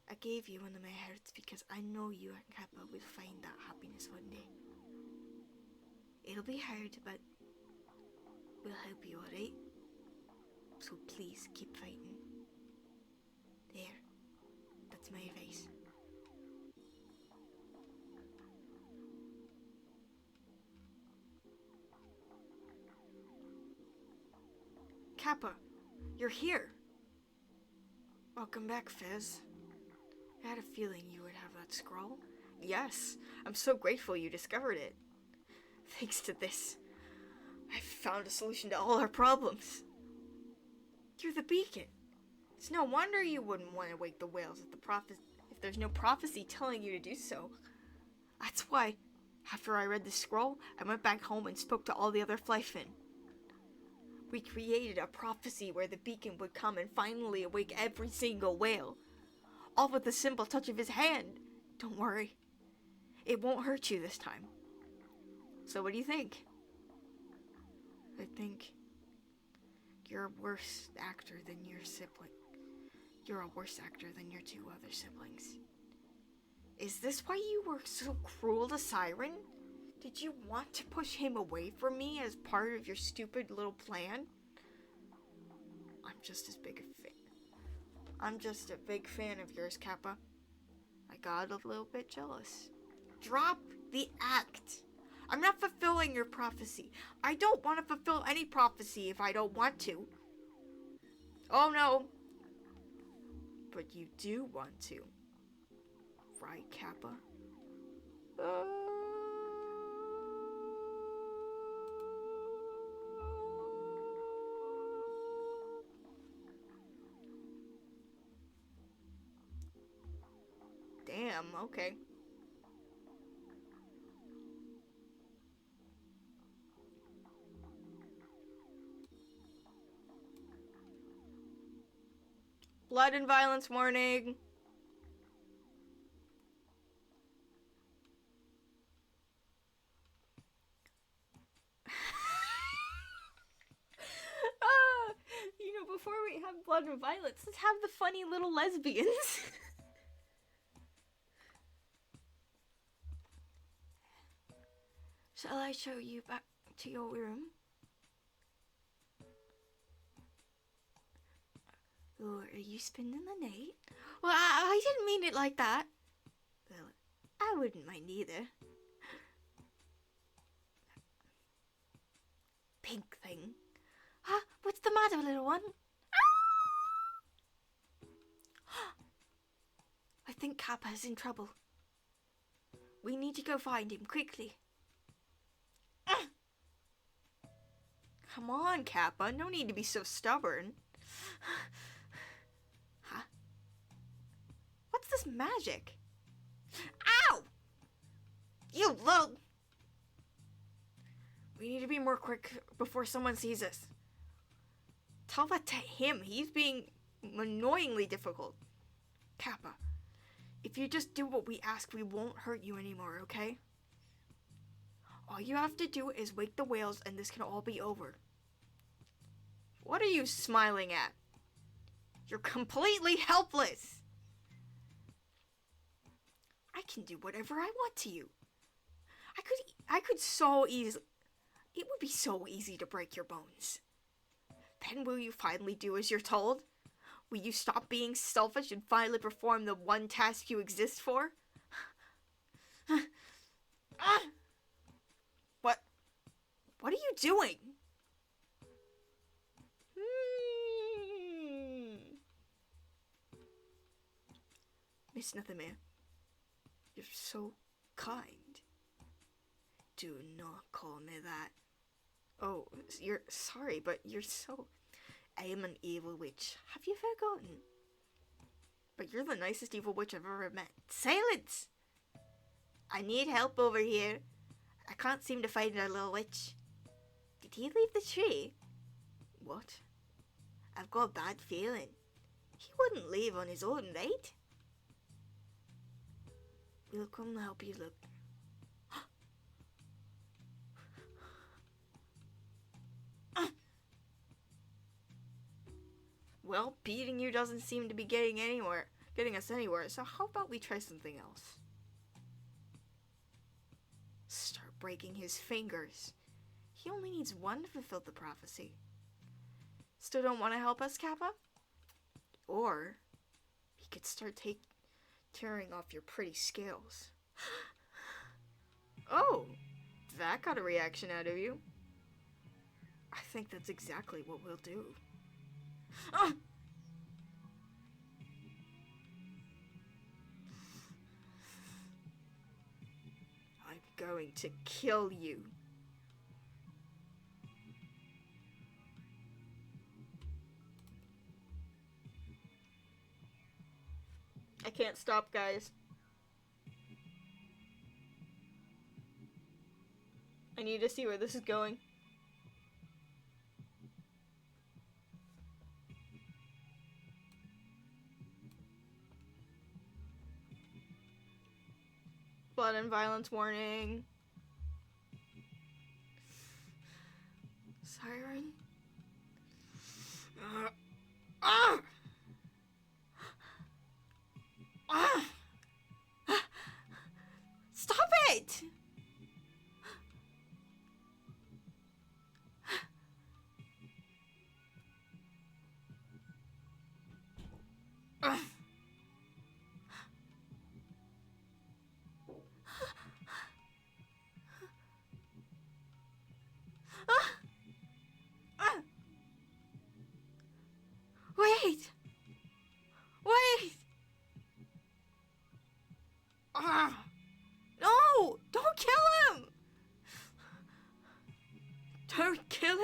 I gave you one of my hearts because I know you and Kappa will find that happiness one day. It'll be hard, but we'll help you, alright? So please keep fighting. There. That's my advice. Kappa, you're here. Welcome back, Fez. I had a feeling you would have that scroll. Yes, I'm so grateful you discovered it. Thanks to this, I've found a solution to all our problems. You're the beacon. It's no wonder you wouldn't want to wake the whales if there's no prophecy telling you to do so. That's why, after I read the scroll, I went back home and spoke to all the other flyfin. We created a prophecy where the beacon would come and finally awake every single whale. All with the simple touch of his hand. Don't worry. It won't hurt you this time. So what do you think? I think you're a worse actor than your sibling. You're a worse actor than your two other siblings. Is this why you were so cruel to Siren? Did you want to push him away from me as part of your stupid little plan? I'm just a big fan of yours, Kappa. I got a little bit jealous. Drop the act. I'm not fulfilling your prophecy. I don't want to fulfill any prophecy if I don't want to. Oh no. But you do want to. Right, Kappa? Damn, okay. Blood and violence warning. Before we have blood and violence, let's have the funny little lesbians. Shall I show you back to your room? Or are you spending the night? Well, I didn't mean it like that. Well, I wouldn't mind either. Pink thing. Huh? What's the matter, little one? I think Kappa's in trouble. We need to go find him, quickly. Come on, Kappa. No need to be so stubborn. Huh? What's this magic? Ow! You little... We need to be more quick before someone sees us. Tell that to him. He's being annoyingly difficult. Kappa, if you just do what we ask, we won't hurt you anymore, okay? All you have to do is wake the whales and this can all be over. What are you smiling at? You're completely helpless. I can do whatever I want to you. I could so easily... It would be so easy to break your bones. Then will you finally do as you're told? Will you stop being selfish and finally perform the one task you exist for? What? What are you doing? Miss Nothingham, you're so kind. Do not call me that. Oh, you're sorry, but you're so... I am an evil witch. Have you forgotten? But you're the nicest evil witch I've ever met. Silence! I need help over here. I can't seem to find our little witch. Did he leave the tree? What? I've got a bad feeling. He wouldn't leave on his own, right? We'll come help you look. Well, beating you doesn't seem to be getting us anywhere, so how about we try something else? Start breaking his fingers. He only needs one to fulfill the prophecy. Still don't want to help us, Kappa? Or he could start tearing off your pretty scales. Oh, that got a reaction out of you. I think that's exactly what we'll do. I'm going to kill you. I can't stop, guys. I need to see where this is going. Blood and violence warning. Siren. Stop it!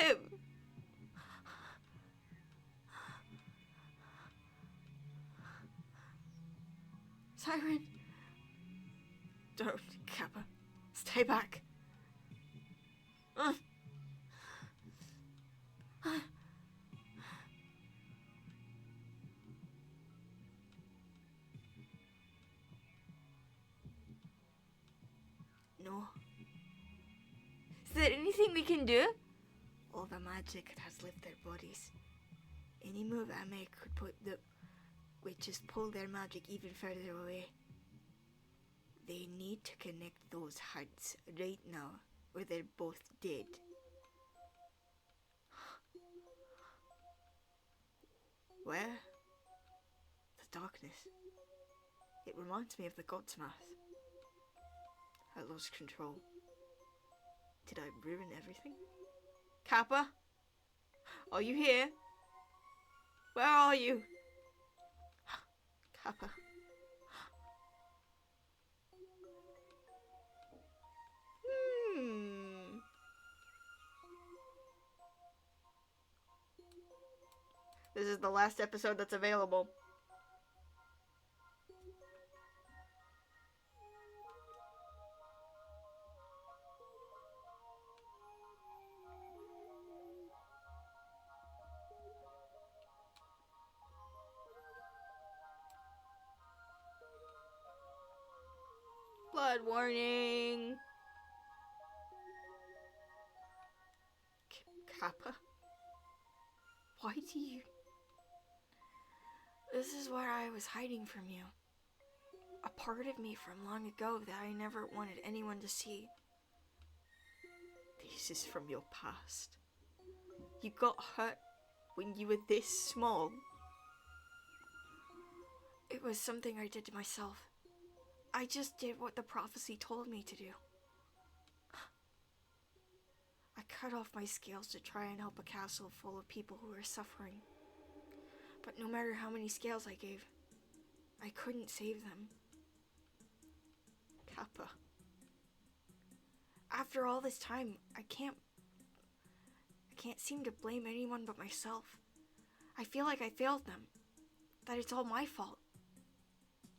him! Siren! Don't, Kappa. Stay back. No. Is there anything we can do? All the magic has left their bodies. Any move I make could put the witches pull their magic even further away. They need to connect those hearts right now, or they're both dead. Where? The darkness. It reminds me of the God's Mouth. I lost control. Did I ruin everything? Kappa? Are you here? Where are you? Kappa. This is the last episode that's available. Blood warning. Kappa? Why do you... This is what I was hiding from you. A part of me from long ago that I never wanted anyone to see. This is from your past. You got hurt when you were this small. It was something I did to myself. I just did what the prophecy told me to do. I cut off my scales to try and help a castle full of people who were suffering. But no matter how many scales I gave, I couldn't save them. Kappa. After all this time, I can't seem to blame anyone but myself. I feel like I failed them. That it's all my fault.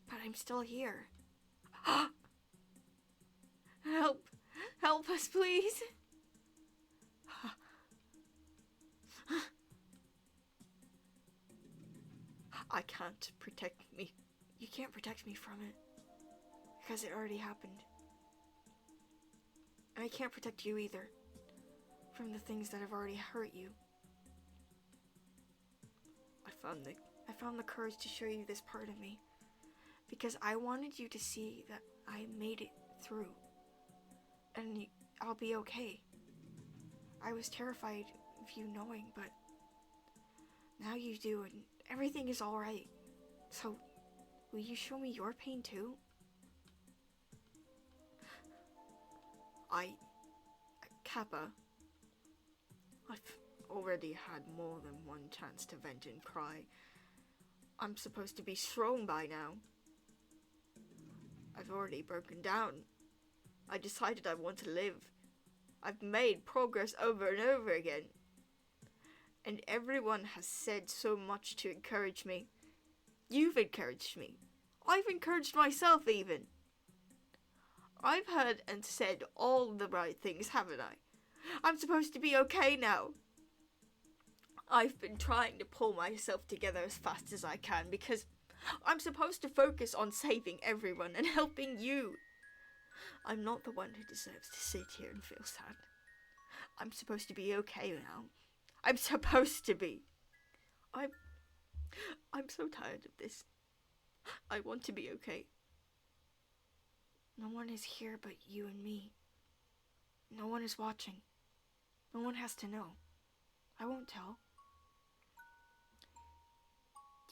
But I'm still here. Help! Help us, please! I can't protect me. You can't protect me from it. Because it already happened. And I can't protect you either. From the things that have already hurt you. I found the courage to show you this part of me. Because I wanted you to see that I made it through. And I'll be okay. I was terrified of you knowing, but now you do, and everything is alright. So, will you show me your pain too? Kappa, I've already had more than one chance to vent and cry. I'm supposed to be strong by now. I've already broken down. I decided I want to live. I've made progress over and over again. And everyone has said so much to encourage me. You've encouraged me. I've encouraged myself even. I've heard and said all the right things, haven't I? I'm supposed to be okay now. I've been trying to pull myself together as fast as I can because I'm supposed to focus on saving everyone and helping you. I'm not the one who deserves to sit here and feel sad. I'm supposed to be okay now. I'm supposed to be. I'm so tired of this. I want to be okay. No one is here but you and me. No one is watching. No one has to know. I won't tell.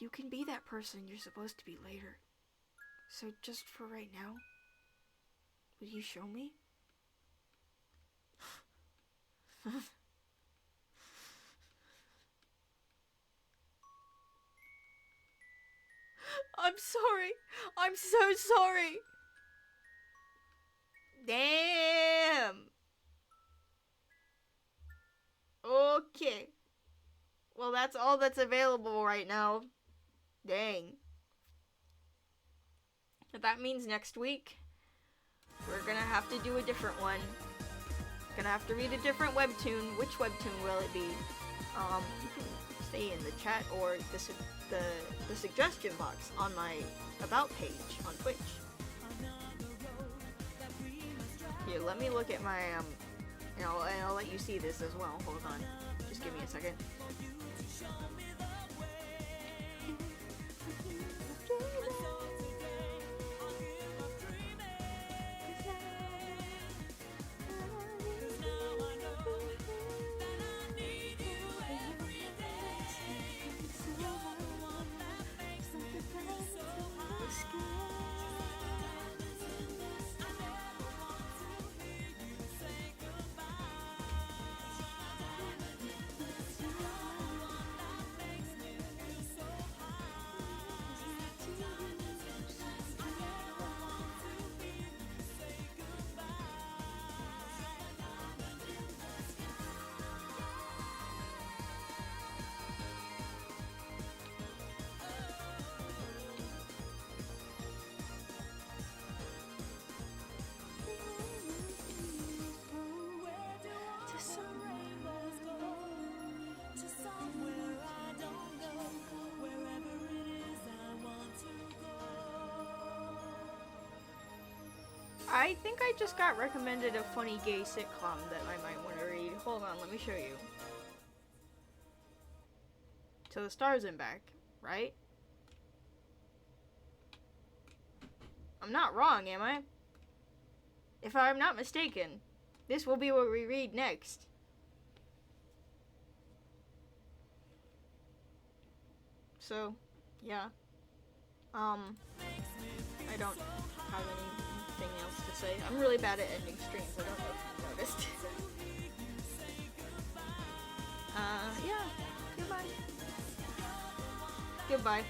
You can be that person you're supposed to be later. So just for right now, will you show me? I'm sorry. I'm so sorry. Damn. Okay. Well, that's all that's available right now. Dang. But that means next week, we're gonna have to do a different one. Gonna have to read a different webtoon. Which webtoon will it be? You can say in the chat or the suggestion box on my about page on Twitch. Here, let me look at my and I'll let you see this as well. Hold on, just give me a second. I think I just got recommended a funny gay sitcom that I might want to read. Hold on, let me show you. So the stars in back, right? I'm not wrong, am I? If I'm not mistaken, this will be what we read next. So, yeah. I don't have anything else to say. I'm really bad at ending streams. I don't know if you noticed. Yeah. Goodbye. Goodbye.